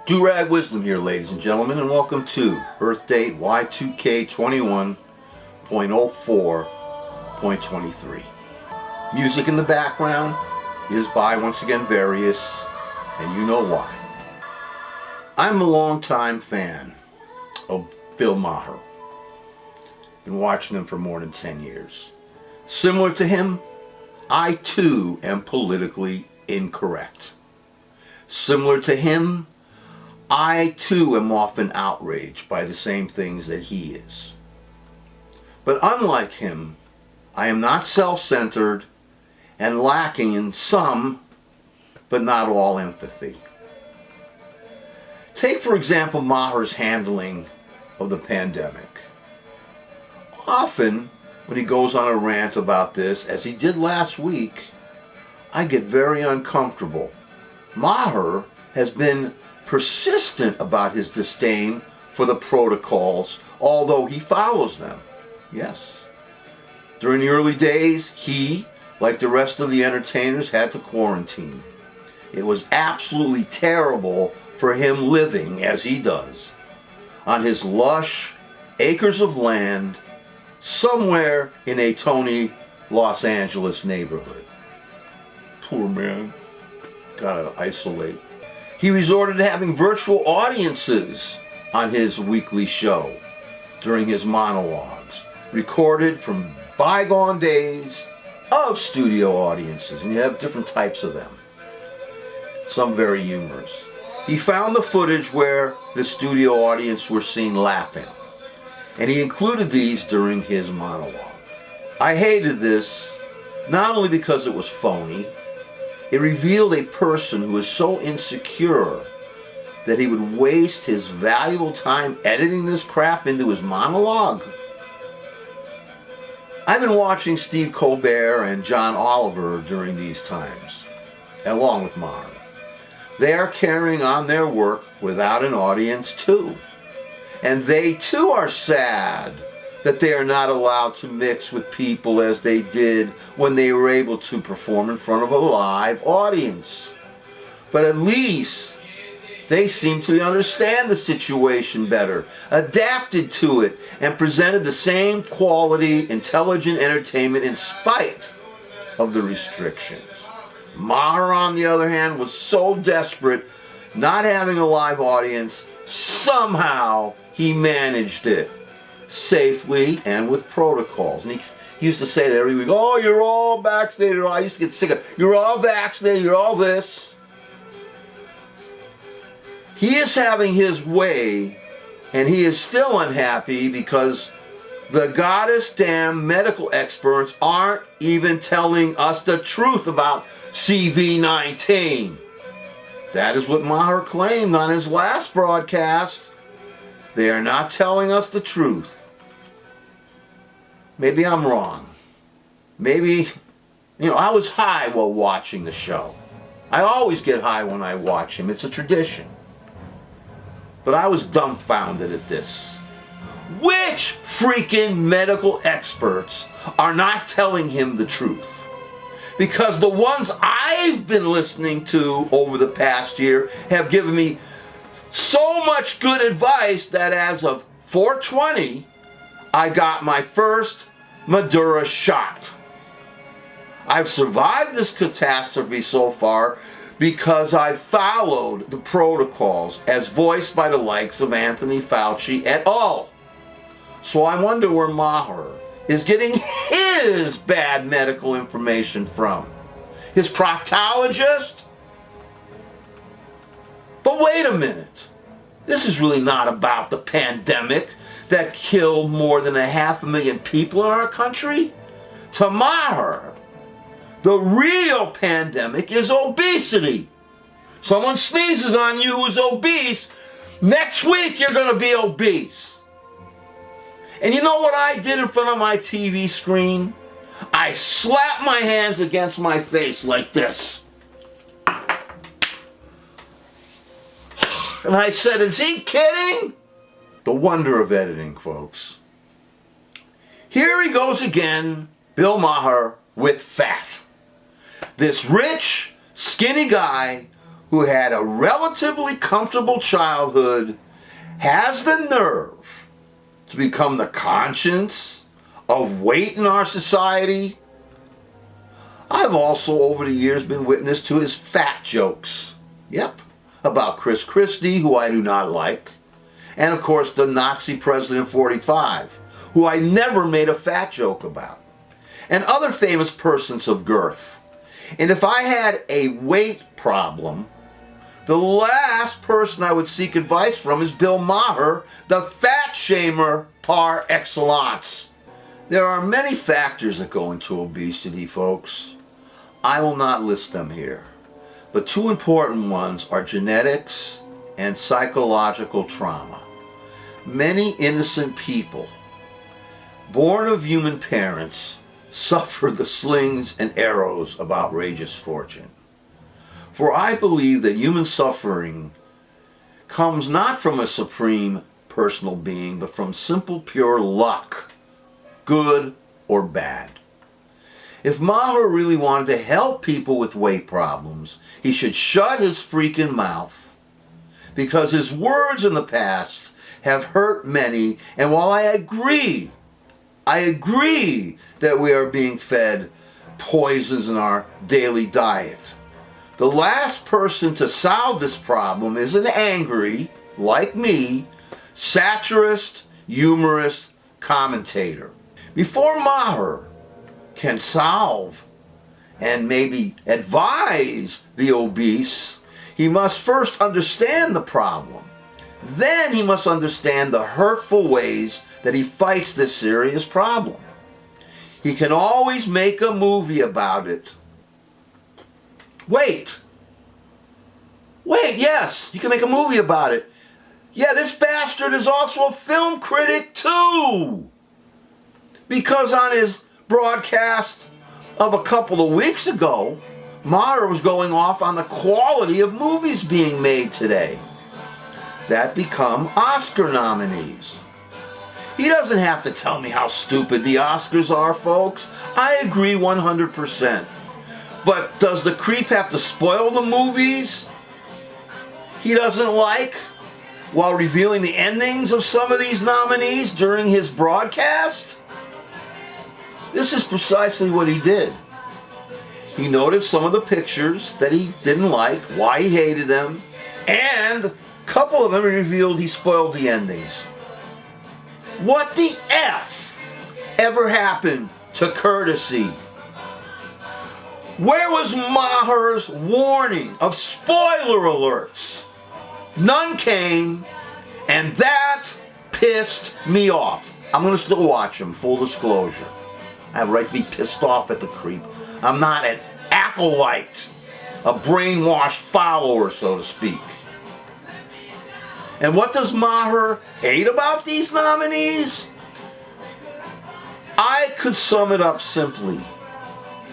Do-Rag Wisdom here, ladies and gentlemen, and welcome to Earth Date Y2K 21.04.23. Music in the background is by, once again, Various, and you know why. I'm a longtime fan of Bill Maher. Been watching him for more than 10 years. Similar to him, I too am politically incorrect. Similar to him, I too am often outraged by the same things that he is. But unlike him, I am not self-centered and lacking in some, but not all, empathy. Take, for example, Maher's handling of the pandemic. Often, when he goes on a rant about this, as he did last week, I get very uncomfortable. Maher has been persistent about his disdain for the protocols, although he follows them. Yes. During the early days, he, like the rest of the entertainers, had to quarantine. It was absolutely terrible for him living, as he does, on his lush acres of land somewhere in a Tony, Los Angeles neighborhood. Poor man. Gotta isolate. He resorted to having virtual audiences on his weekly show during his monologues, recorded from bygone days of studio audiences, and you have different types of them. Some very humorous. He found the footage where the studio audience were seen laughing, and he included these during his monologue. I hated this, not only because it was phony. It revealed a person who is so insecure that he would waste his valuable time editing this crap into his monologue. I've been watching Steve Colbert and John Oliver during these times, along with Maher. They are carrying on their work without an audience too. And they too are sad that they are not allowed to mix with people as they did when they were able to perform in front of a live audience. But at least they seem to understand the situation better, adapted to it, and presented the same quality, intelligent entertainment in spite of the restrictions. Maher, on the other hand, was so desperate, not having a live audience, somehow he managed it. Safely and with protocols. And he used to say that every week, oh, you're all vaccinated. I used to get sick of, you're all vaccinated, you're all this. He is having his way, and he is still unhappy because the goddess damn medical experts aren't even telling us the truth about CV-19. That is what Maher claimed on his last broadcast. They are not telling us the truth. Maybe I'm wrong. Maybe, I was high while watching the show. I always get high when I watch him. It's a tradition. But I was dumbfounded at this. Which freaking medical experts are not telling him the truth? Because the ones I've been listening to over the past year have given me so much good advice that as of 4/20, I got my first Madura shot. I've survived this catastrophe so far because I followed the protocols as voiced by the likes of Anthony Fauci et al. So I wonder where Maher is getting his bad medical information from. His proctologist? But wait a minute. This is really not about the pandemic that killed more than 500,000 people in our country. To Maher, the real pandemic is obesity. Someone sneezes on you who's obese, next week you're going to be obese. And you know what I did in front of my TV screen? I slapped my hands against my face like this. And I said, is he kidding? The wonder of editing, folks. Here he goes again, Bill Maher, with fat. This rich, skinny guy who had a relatively comfortable childhood has the nerve to become the conscience of weight in our society? I've also over the years been witness to his fat jokes. Yep, about Chris Christie, who I do not like, and of course the Nazi President 45, who I never made a fat joke about, and other famous persons of girth. And if I had a weight problem, the last person I would seek advice from is Bill Maher, the fat shamer par excellence. There are many factors that go into obesity, folks. I will not list them here, but two important ones are genetics and psychological trauma. Many innocent people, born of human parents, suffer the slings and arrows of outrageous fortune. For I believe that human suffering comes not from a supreme personal being, but from simple pure luck, good or bad. If Maher really wanted to help people with weight problems, he should shut his freaking mouth, because his words in the past have hurt many, and while I agree that we are being fed poisons in our daily diet, the last person to solve this problem is an angry, like me, satirist, humorist, commentator. Before Maher can solve and maybe advise the obese, he must first understand the problem. Then he must understand the hurtful ways that he fights this serious problem. He can always make a movie about it. Wait, yes, you can make a movie about it. Yeah, this bastard is also a film critic too. Because on his broadcast of a couple of weeks ago, Maher was going off on the quality of movies being made today that become Oscar nominees. He doesn't have to tell me how stupid the Oscars are, folks. I agree 100%. But does the creep have to spoil the movies he doesn't like while revealing the endings of some of these nominees during his broadcast? This is precisely what he did. He noted some of the pictures that he didn't like, why he hated them, and a couple of them revealed he spoiled the endings. What the F ever happened to courtesy? Where was Maher's warning of spoiler alerts? None came, and that pissed me off. I'm going to still watch him, full disclosure. I have a right to be pissed off at the creep. I'm not an acolyte, a brainwashed follower, so to speak. And what does Maher hate about these nominees? I could sum it up simply.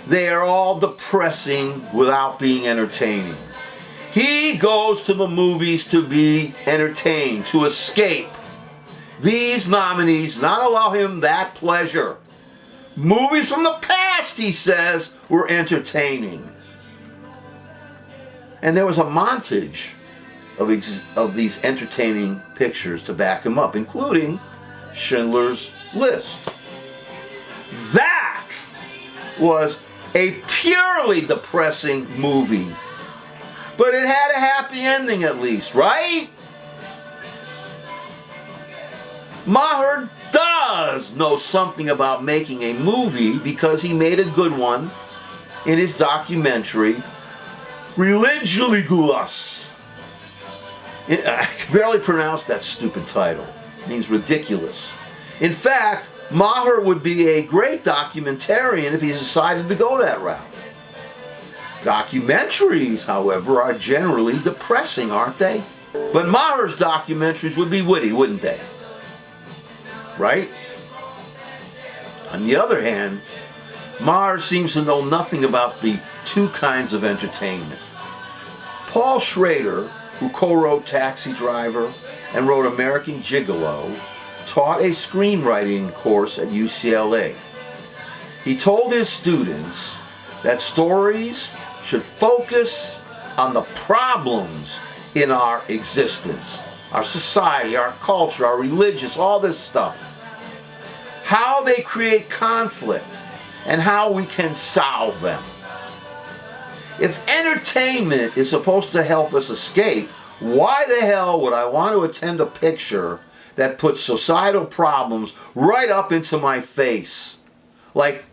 They are all depressing without being entertaining. He goes to the movies to be entertained, to escape. These nominees not allow him that pleasure. Movies from the past, he says, were entertaining. And there was a montage of these entertaining pictures to back him up, including Schindler's List. That was a purely depressing movie. But it had a happy ending at least, right? Maher does know something about making a movie because he made a good one in his documentary, Religulous. I can barely pronounce that stupid title. It means ridiculous. In fact, Maher would be a great documentarian if he decided to go that route. Documentaries, however, are generally depressing, aren't they? But Maher's documentaries would be witty, wouldn't they? Right? On the other hand, Maher seems to know nothing about the two kinds of entertainment. Paul Schrader, who co-wrote Taxi Driver and wrote American Gigolo, taught a screenwriting course at UCLA. He told his students that stories should focus on the problems in our existence, our society, our culture, our religious, all this stuff. How they create conflict and how we can solve them. If entertainment is supposed to help us escape, why the hell would I want to attend a picture that puts societal problems right up into my face? Like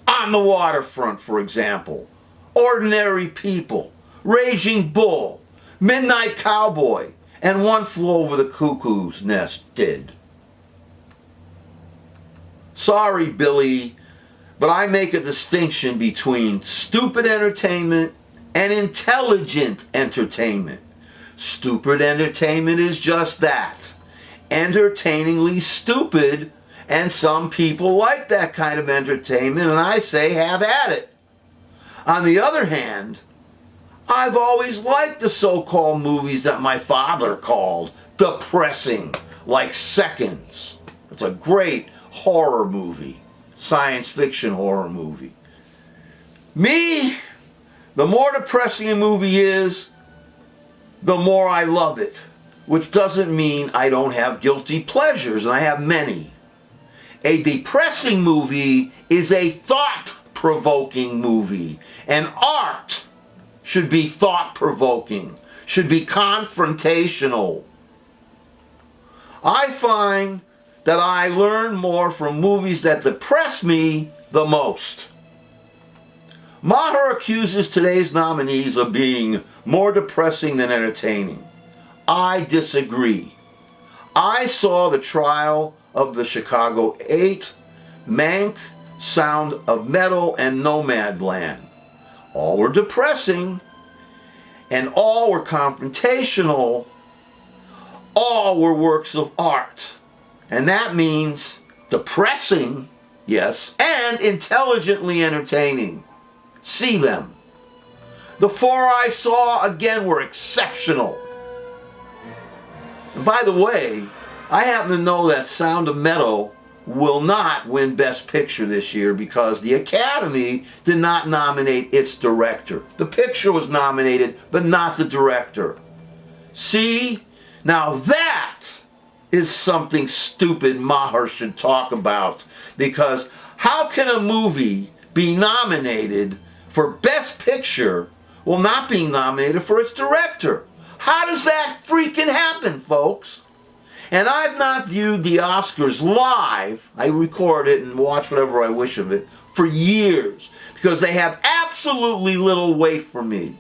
On the Waterfront, for example. Ordinary People, Raging Bull, Midnight Cowboy, and One Flew Over the Cuckoo's Nest did. Sorry, Billy, but I make a distinction between stupid entertainment and intelligent entertainment. Stupid entertainment is just that. Entertainingly stupid, and some people like that kind of entertainment, and I say have at it. On the other hand, I've always liked the so-called movies that my father called depressing, like Seconds. It's a great horror movie, science fiction horror movie. Me, the more depressing a movie is, the more I love it, which doesn't mean I don't have guilty pleasures, and I have many. A depressing movie is a thought-provoking movie, and art should be thought-provoking, should be confrontational. I find that I learn more from movies that depress me the most. Maher accuses today's nominees of being more depressing than entertaining. I disagree. I saw the trial of the Chicago 8, Mank, Sound of Metal, and Nomadland. All were depressing, and all were confrontational. All were works of art. And that means depressing, yes, and intelligently entertaining. See them. The four I saw, again, were exceptional. And by the way, I happen to know that Sound of Metal will not win Best Picture this year because the Academy did not nominate its director. The picture was nominated, but not the director. See? Now that is something stupid Maher should talk about, because how can a movie be nominated for Best Picture while not being nominated for its director? How does that freaking happen, folks? And I've not viewed the Oscars live, I record it and watch whatever I wish of it, for years, because they have absolutely little weight for me.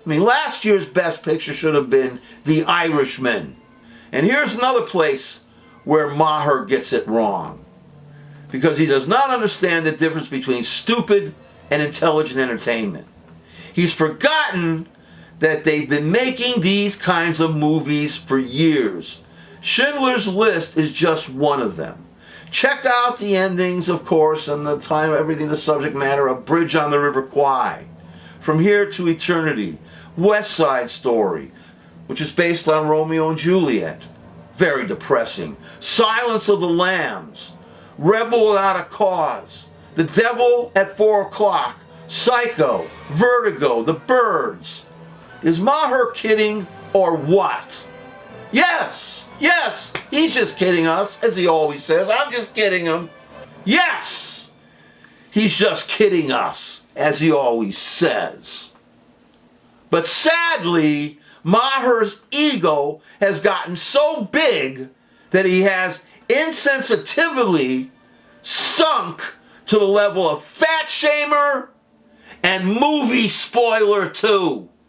I mean, last year's Best Picture should have been The Irishman. And here's another place where Maher gets it wrong, because he does not understand the difference between stupid and intelligent entertainment. He's forgotten that they've been making these kinds of movies for years. Schindler's List is just one of them. Check out the endings, of course, and the time, everything, the subject matter of Bridge on the River Kwai, From Here to Eternity, West Side Story, which is based on Romeo and Juliet. Very depressing. Silence of the Lambs, Rebel Without a Cause, The Devil at 4 O'Clock, Psycho, Vertigo, The Birds. Is Maher kidding or what? Yes, he's just kidding us, as he always says. I'm just kidding him. Yes, he's just kidding us, as he always says. But sadly, Maher's ego has gotten so big that he has insensitively sunk to the level of fat shamer and movie spoiler too.